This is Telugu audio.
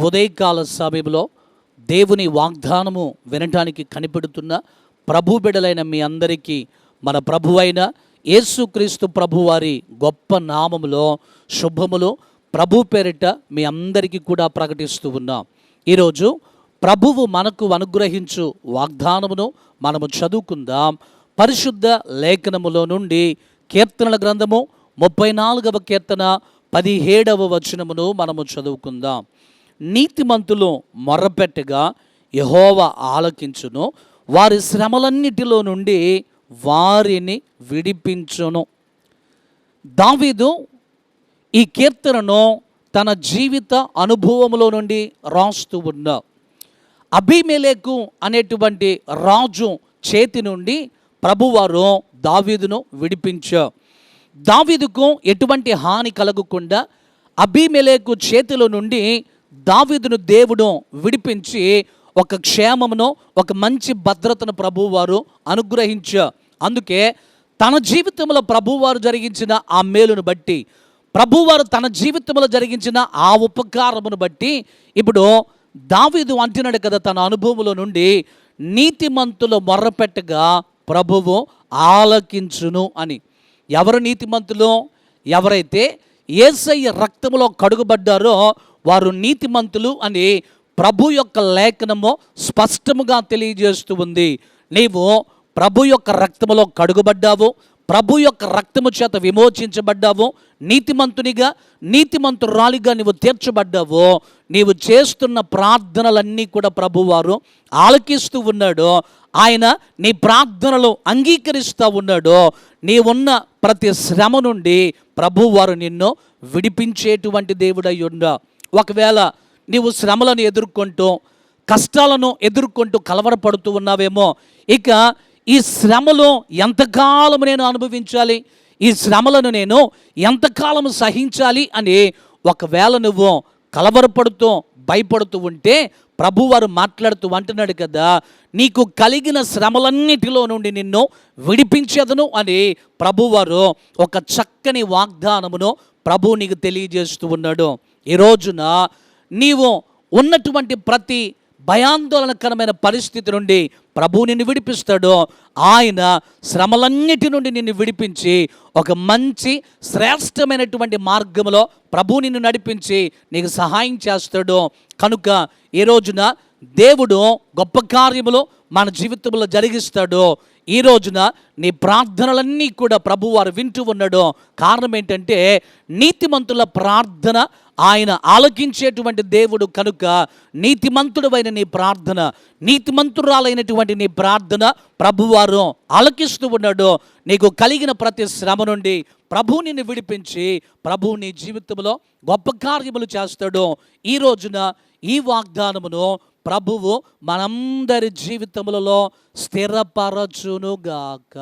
ఉదయకాల సమయంలో దేవుని వాగ్దానము వినటానికి కనిపెడుతున్న ప్రభు బిడలైన మీ అందరికీ మన ప్రభువైన యేసుక్రీస్తు ప్రభువారి గొప్ప నామములో శుభములు ప్రభు పేరిట మీ అందరికీ కూడా ప్రకటిస్తూ ఉన్నాం. ఈరోజు ప్రభువు మనకు అనుగ్రహించు వాగ్దానమును మనము చదువుకుందాం. పరిశుద్ధ లేఖనములో నుండి కీర్తనల గ్రంథము 34వ కీర్తన 17వ వచనమును మనము చదువుకుందాం. నీతిమంతులు మొర్రపెట్టగా యెహోవా ఆలకించును, వారి శ్రమలన్నిటిలో నుండి వారిని విడిపించును. దావీదు ఈ కీర్తనను తన జీవిత అనుభవములో నుండి రాస్తూ ఉన్నా. అబీమెలెకు అనేటువంటి రాజు చేతి నుండి ప్రభువారు దావీదును విడిపించారు. దావీదుకు ఎటువంటి హాని కలగకుండా అబీమెలెకు చేతిలో నుండి దావీదును దేవుడు విడిపించి ఒక క్షేమమును, ఒక మంచి భద్రతను ప్రభువారు అనుగ్రహించారు. అందుకే తన జీవితంలో ప్రభువారు జరిగించిన ఆ మేలును బట్టి, ప్రభువారు తన జీవితంలో జరిగించిన ఆ ఉపకారమును బట్టి ఇప్పుడు దావీదు అంటున్నాడు కదా తన అనుభవంలో నుండి, నీతిమంతులు మొర్రపెట్టగా ప్రభువు ఆలకించును అని. ఎవరు నీతిమంతులు? ఎవరైతే యేసయ్య రక్తములో కడుగుబడ్డారో వారు నీతిమంతులు అని ప్రభు యొక్క లేఖనము స్పష్టముగా తెలియజేస్తూ ఉంది. నీవు ప్రభు యొక్క రక్తములో కడుగుబడ్డావు, ప్రభు యొక్క రక్తము చేత విమోచించబడ్డావు, నీతిమంతునిగా నీతిమంతురాలిగా నీవు తీర్చబడ్డావు. నీవు చేస్తున్న ప్రార్థనలన్నీ కూడా ప్రభువారు ఆలకిస్తూ ఉన్నాడు. ఆయన నీ ప్రార్థనలు అంగీకరిస్తూ ఉన్నాడు. నీవున్న ప్రతి శ్రమ నుండి ప్రభువారు నిన్ను విడిపించేటువంటి దేవుడై ఉండా. ఒకవేళ నీవు శ్రమలను ఎదుర్కొంటూ, కష్టాలను ఎదుర్కొంటూ కలవరపడుతూ ఉన్నావేమో, ఇక ఈ శ్రమలో ఎంతకాలం నేను అనుభవించాలి, ఈ శ్రమలను నేను ఎంతకాలం సహించాలి అని ఒకవేళ నువ్వు కలవరపడుతూ భయపడుతూ ఉంటే ప్రభువారు మాట్లాడుతూ అంటున్నాడు కదా, నీకు కలిగిన శ్రమలన్నిటిలో నుండి నిన్ను విడిపించేదను అని ప్రభువారు ఒక చక్కని వాగ్దానమును ప్రభు నీకు తెలియజేస్తూ ఉన్నాడు. ఈ రోజున నీవు ఉన్నటువంటి ప్రతి భయాందోళనకరమైన పరిస్థితి నుండి ప్రభు నిన్ను విడిపిస్తాడు. ఆయన శ్రమలన్నిటి నుండి నిన్ను విడిపించి ఒక మంచి శ్రేష్టమైనటువంటి మార్గంలో ప్రభు నిన్ను నడిపించి నీకు సహాయం చేస్తాడు. కనుక ఈ రోజున దేవుడు గొప్ప కార్యములు మన జీవితంలో జరిగిస్తాడు. ఈ రోజున నీ ప్రార్థనలన్నీ కూడా ప్రభువారు వింటూ ఉన్నాడు. కారణం ఏంటంటే నీతిమంతుల ప్రార్థన ఆయన ఆలకించేటువంటి దేవుడు కనుక నీతిమంతుడైన నీ ప్రార్థన, నీతిమంతురాలైనటువంటి నీ ప్రార్థన ప్రభువారు ఆలకిస్తూ ఉన్నాడు. నీకు కలిగిన ప్రతి శ్రమ నుండి ప్రభు నిన్ను విడిపించి ప్రభు నీ జీవితంలో గొప్ప కార్యములు చేస్తాడు. ఈ రోజున ఈ వాగ్దానమును ప్రభువు మనందరి జీవితములలో స్థిరపరచునుగాక.